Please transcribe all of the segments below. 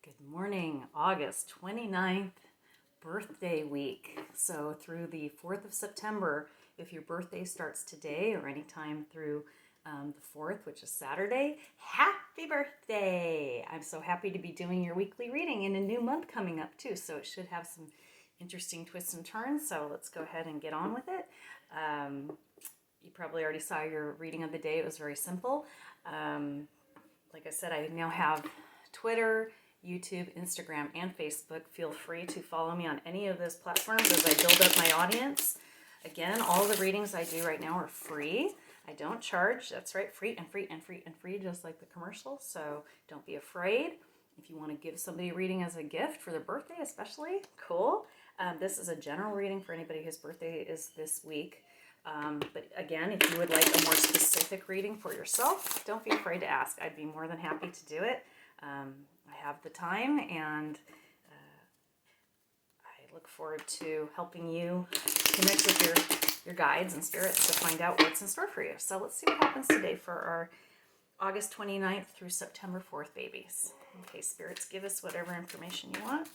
Good morning, August 29th, birthday week. So through the 4th of September, if your birthday starts today or anytime through the 4th, which is Saturday, happy birthday! I'm so happy to be doing your weekly reading in a new month coming up too, so it should have some interesting twists and turns, so let's go ahead and get on with it. You probably already saw your reading of the day. It was very simple. Like I said, I now have Twitter, YouTube, Instagram, and Facebook. Feel free to follow me on any of those platforms as I build up my audience. Again, all the readings I do right now are free. I don't charge. That's right, free and free and free and free, just like the commercial. So don't be afraid. If you want to give somebody a reading as a gift for their birthday especially, cool. This is a general reading for anybody whose birthday is this week. But again, if you would like a more specific reading for yourself, don't be afraid to ask. I'd be more than happy to do it. I have the time, and I look forward to helping you connect with your guides and spirits to find out what's in store for you. So let's see what happens today for our August 29th through September 4th babies. Okay, spirits, give us whatever information you want.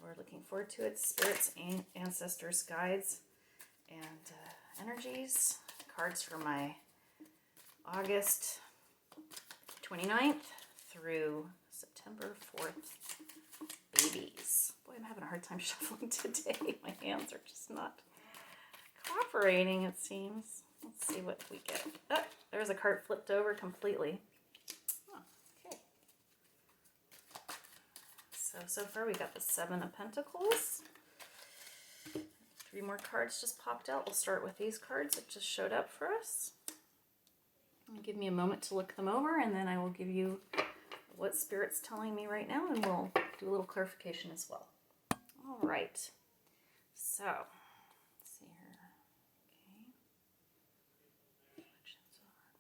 We're looking forward to it. Spirits, ancestors, guides, and energies. Cards for my August 29th through September 4th babies. Boy, I'm having a hard time shuffling today. My hands are just not cooperating, it seems. Let's see what we get. Oh, there's a card flipped over completely. Oh, okay. So far we got the Seven of Pentacles. 3 more cards just popped out. We'll start with these cards that just showed up for us. Give me a moment to look them over, and then I will give you what Spirit's telling me right now, and we'll do a little clarification as well. All right. So, let's see here. Okay. Reflections of hard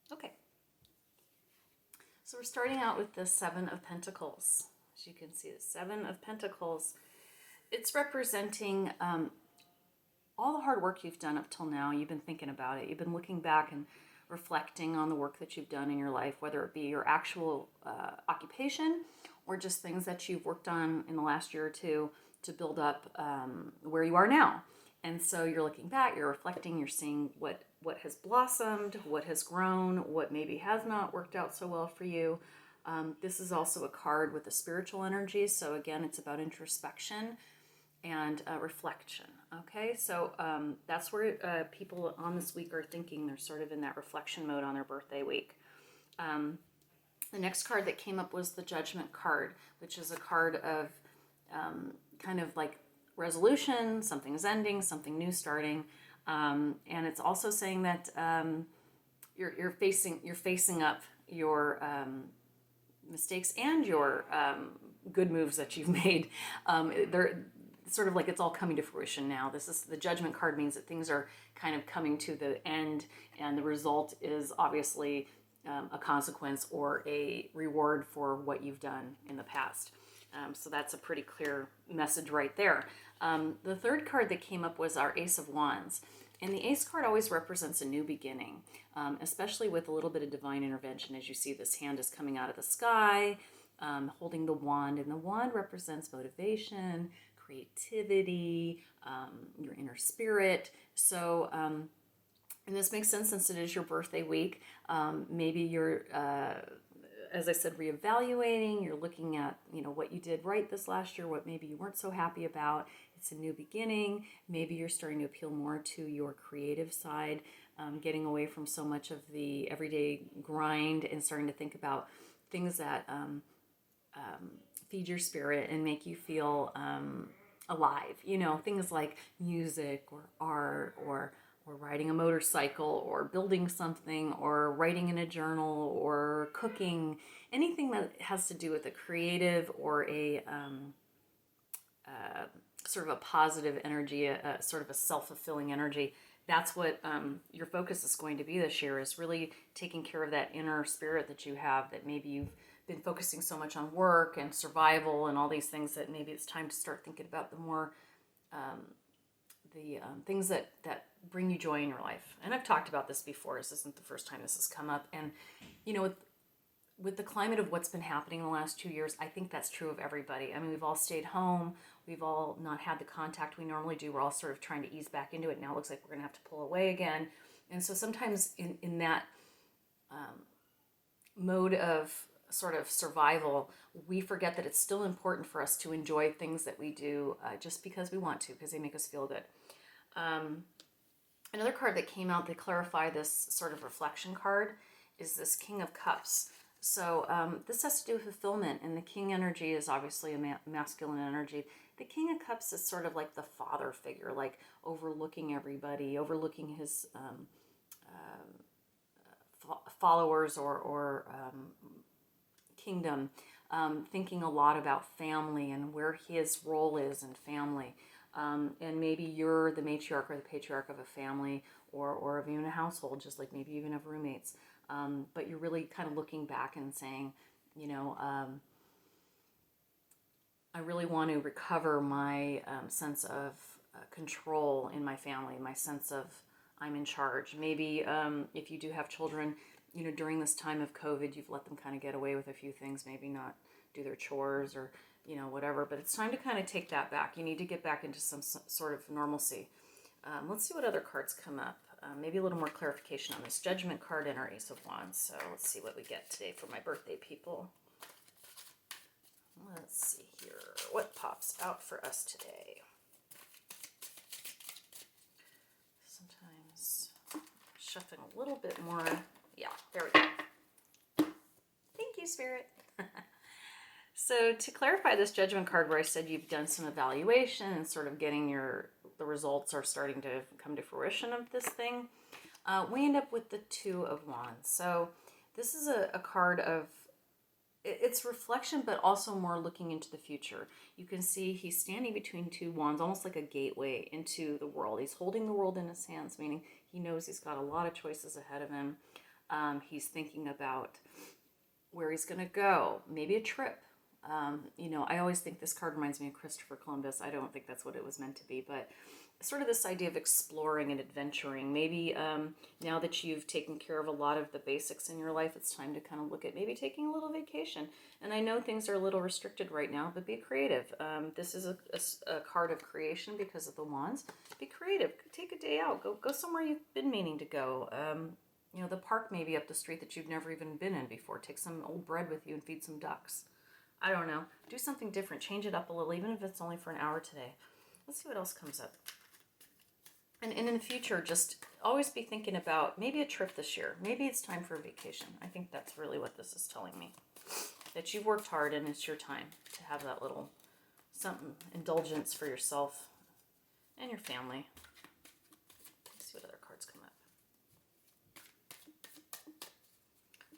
work. Okay. So we're starting out with the Seven of Pentacles. As you can see, the Seven of Pentacles, it's representing all the hard work you've done up till now. You've been thinking about it. You've been looking back and reflecting on the work that you've done in your life, whether it be your actual occupation or just things that you've worked on in the last year or two to build up where you are now. And so you're looking back, you're reflecting, you're seeing what has blossomed, what has grown, what maybe has not worked out so well for you. This is also a card with a spiritual energy. So again, it's about introspection and reflection. Okay, so that's where people on this week are thinking. They're sort of in that reflection mode on their birthday week. The next card that came up was the Judgment card, which is a card of kind of like resolution, something is ending, something new starting. And it's also saying that you're facing up your mistakes and your good moves that you've made. They're sort of like it's all coming to fruition now. This is the Judgment card, means that things are kind of coming to the end, and the result is obviously a consequence or a reward for what you've done in the past. So that's a pretty clear message right there. The third card that came up was our Ace of Wands. And the Ace card always represents a new beginning, especially with a little bit of divine intervention. As you see, this hand is coming out of the sky, holding the wand. And the wand represents motivation, creativity, your inner spirit. So, and this makes sense since it is your birthday week. Maybe you're, as I said, reevaluating. You're looking at, what you did right this last year, what maybe you weren't so happy about. It's a new beginning. Maybe you're starting to appeal more to your creative side, getting away from so much of the everyday grind and starting to think about things that feed your spirit and make you feel alive. Things like music or art or riding a motorcycle or building something or writing in a journal or cooking, anything that has to do with a creative or a sort of a positive energy, a sort of a self-fulfilling energy. That's what your focus is going to be this year, is really taking care of that inner spirit that you have, that maybe you've been focusing so much on work and survival and all these things that maybe it's time to start thinking about the more things that bring you joy in your life. And I've talked about this before. This isn't the first time this has come up. And you know, with the climate of what's been happening in the last 2 years, I think that's true of everybody. I mean, we've all stayed home. We've all not had the contact we normally do. We're all sort of trying to ease back into it. Now it looks like we're going to have to pull away again. And so sometimes in that mode of sort of survival, we forget that it's still important for us to enjoy things that we do just because we want to, because they make us feel good. Another card that came out to clarify this sort of reflection card is this King of Cups. So this has to do with fulfillment, and the King energy is obviously a masculine energy. The King of Cups is sort of like the father figure, like overlooking everybody, overlooking his followers or kingdom, thinking a lot about family and where his role is in family. And maybe you're the matriarch or the patriarch of a family or of even a household, just like maybe even have roommates. But you're really kind of looking back and saying, you know, I really want to recover my sense of control in my family, my sense of I'm in charge. Maybe if you do have children, you know, during this time of COVID, you've let them kind of get away with a few things, maybe not do their chores or, you know, whatever. But it's time to kind of take that back. You need to get back into some sort of normalcy. Let's see what other cards come up. Maybe a little more clarification on this Judgment card and our Ace of Wands. So let's see what we get today for my birthday people. Let's see here. What pops out for us today? Sometimes shuffling a little bit more. Yeah, there we go. Thank you, Spirit. So to clarify this Judgment card where I said you've done some evaluation and sort of getting the results are starting to come to fruition of this thing, we end up with the Two of Wands. So this is a card of, it's reflection, but also more looking into the future. You can see he's standing between two wands, almost like a gateway into the world. He's holding the world in his hands, meaning he knows he's got a lot of choices ahead of him. He's thinking about where he's going to go, maybe a trip. You know, I always think this card reminds me of Christopher Columbus. I don't think that's what it was meant to be, but sort of this idea of exploring and adventuring. Maybe now that you've taken care of a lot of the basics in your life, it's time to kind of look at maybe taking a little vacation. And I know things are a little restricted right now, but be creative. This is a card of creation because of the wands. Be creative. Take a day out. Go somewhere you've been meaning to go. You know, the park maybe up the street that you've never even been in before. Take some old bread with you and feed some ducks. I don't know. Do something different. Change it up a little, even if it's only for an hour today. Let's see what else comes up. And in the future, just always be thinking about maybe a trip this year. Maybe it's time for a vacation. I think that's really what this is telling me. That you've worked hard and it's your time to have that little something, indulgence for yourself and your family. Let's see what other cards come up.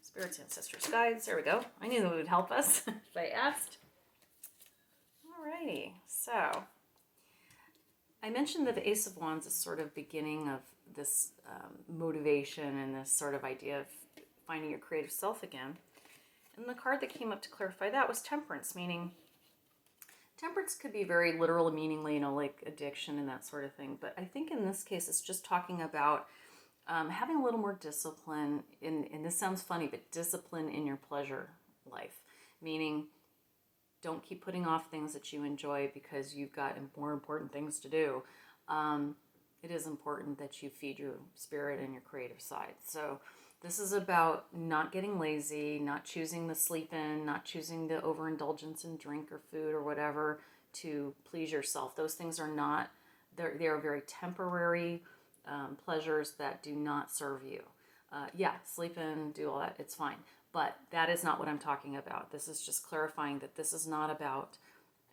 Spirits, ancestors, guides. There we go. I knew that would help us if I asked. Alrighty. So I mentioned that the Ace of Wands is sort of beginning of this motivation and this sort of idea of finding your creative self again. And the card that came up to clarify that was Temperance, meaning temperance could be very literal, meaningly, you know, like addiction and that sort of thing. But I think in this case, it's just talking about having a little more discipline and this sounds funny, but discipline in your pleasure life, meaning don't keep putting off things that you enjoy because you've got more important things to do. It is important that you feed your spirit and your creative side. So this is about not getting lazy, not choosing the sleep in, not choosing the overindulgence in drink or food or whatever to please yourself. Those things are not, they are very temporary pleasures that do not serve you. Yeah, sleep in, do all that, it's fine. But that is not what I'm talking about. This is just clarifying that this is not about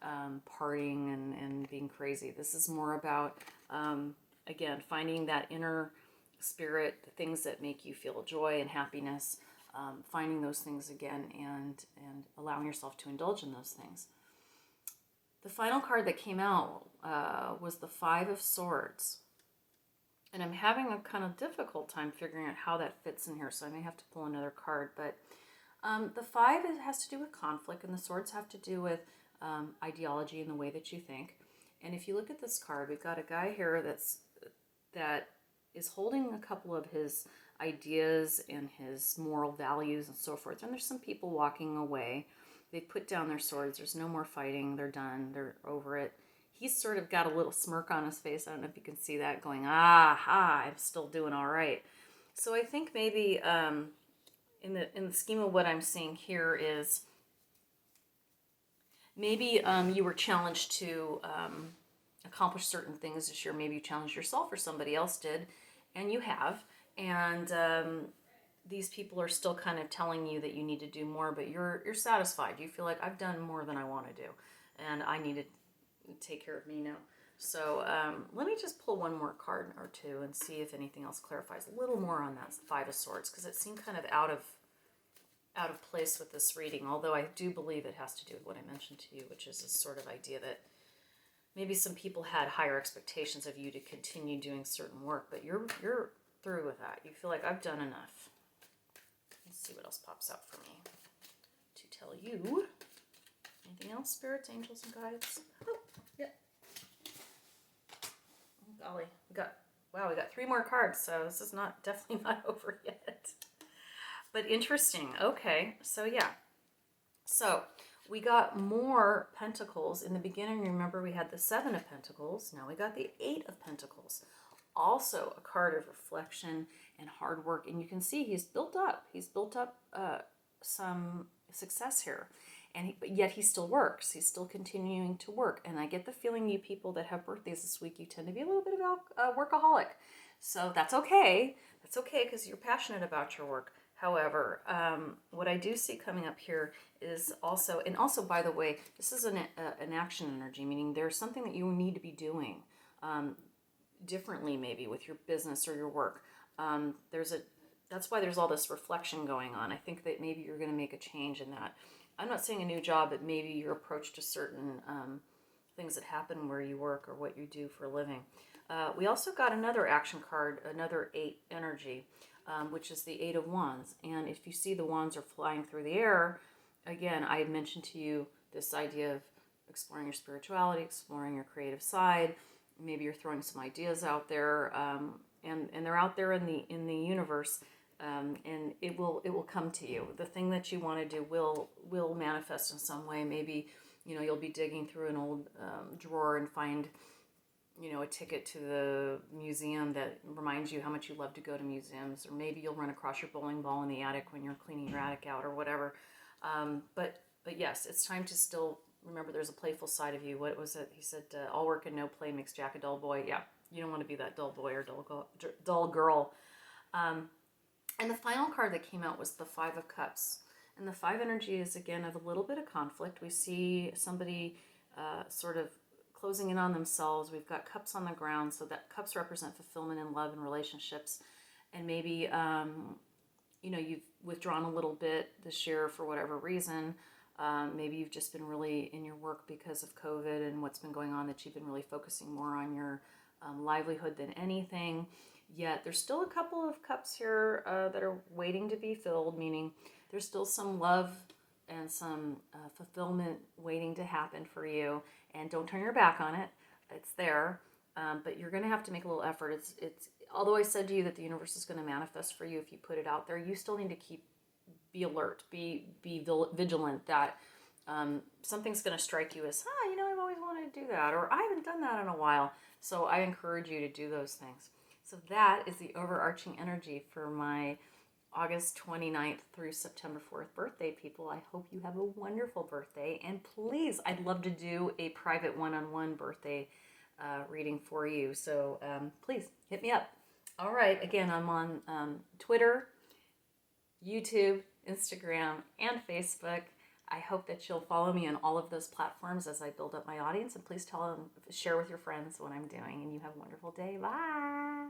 partying and being crazy. This is more about, again, finding that inner spirit, the things that make you feel joy and happiness, finding those things again and allowing yourself to indulge in those things. The final card that came out was the Five of Swords. And I'm having a kind of difficult time figuring out how that fits in here, so I may have to pull another card. But The five has to do with conflict, and the swords have to do with ideology and the way that you think. And if you look at this card, we've got a guy here that is holding a couple of his ideas and his moral values and so forth. And there's some people walking away. They put down their swords. There's no more fighting. They're done. They're over it. He's sort of got a little smirk on his face. I don't know if you can see that, going, I'm still doing all right. So I think maybe in the scheme of what I'm seeing here is maybe you were challenged to accomplish certain things this year. Maybe you challenged yourself or somebody else did, and you have. And these people are still kind of telling you that you need to do more, but you're satisfied. You feel like, I've done more than I want to do, and I need to take care of me now. So let me just pull one more card or two and see if anything else clarifies a little more on that Five of Swords, because it seemed kind of out of place with this reading, although I do believe it has to do with what I mentioned to you, which is this sort of idea that maybe some people had higher expectations of you to continue doing certain work, but you're through with that. You feel like, I've done enough. Let's see what else pops out for me to tell you. Anything else, spirits, angels, and guides? Oh, yep. Oh, golly, we got 3 more cards, so this is definitely not over yet. But interesting. Okay, so yeah. So we got more Pentacles. In the beginning, remember, we had the 7 of Pentacles. Now we got the 8 of Pentacles. Also a card of reflection and hard work. And you can see he's built up. He's built up some success here. But yet he still works. He's still continuing to work. And I get the feeling you people that have birthdays this week, you tend to be a little bit of a workaholic. So that's okay. That's okay, because you're passionate about your work. However, what I do see coming up here is also, and also, by the way, this is an action energy, meaning there's something that you need to be doing differently, maybe with your business or your work. That's why there's all this reflection going on. I think that maybe you're going to make a change in that. I'm not saying a new job, but maybe your approach to certain things that happen where you work or what you do for a living. We also got another action card, another 8 energy. Which is the 8 of Wands. And if you see the wands are flying through the air, again, I had mentioned to you this idea of exploring your spirituality, exploring your creative side. Maybe you're throwing some ideas out there, and they're out there in the universe, and it will come to you. The thing that you want to do will manifest in some way. Maybe you'll be digging through an old drawer and find a ticket to the museum that reminds you how much you love to go to museums, or maybe you'll run across your bowling ball in the attic when you're cleaning your attic out or whatever. But yes, it's time to still remember there's a playful side of you. What was it? He said, all work and no play makes Jack a dull boy. Yeah, you don't want to be that dull boy or dull girl. And the final card that came out was the 5 of Cups. And the 5 energy is, again, of a little bit of conflict. We see somebody sort of closing in on themselves. We've got cups on the ground, so that cups represent fulfillment in love and relationships. And maybe, you've withdrawn a little bit this year for whatever reason. Maybe you've just been really in your work because of COVID and what's been going on, that you've been really focusing more on your livelihood than anything. Yet there's still a couple of cups here that are waiting to be filled, meaning there's still some love and some fulfillment waiting to happen for you. And don't turn your back on it. It's there. But you're going to have to make a little effort. It's although I said to you that the universe is going to manifest for you if you put it out there, you still need to be alert, be vigilant that something's going to strike you as, I've always wanted to do that, or I haven't done that in a while. So I encourage you to do those things. So that is the overarching energy for my August 29th through September 4th birthday, people. I hope you have a wonderful birthday. And please, I'd love to do a private one-on-one birthday reading for you. So please hit me up. All right. Again, I'm on Twitter, YouTube, Instagram, and Facebook. I hope that you'll follow me on all of those platforms as I build up my audience. And please share with your friends what I'm doing. And you have a wonderful day. Bye.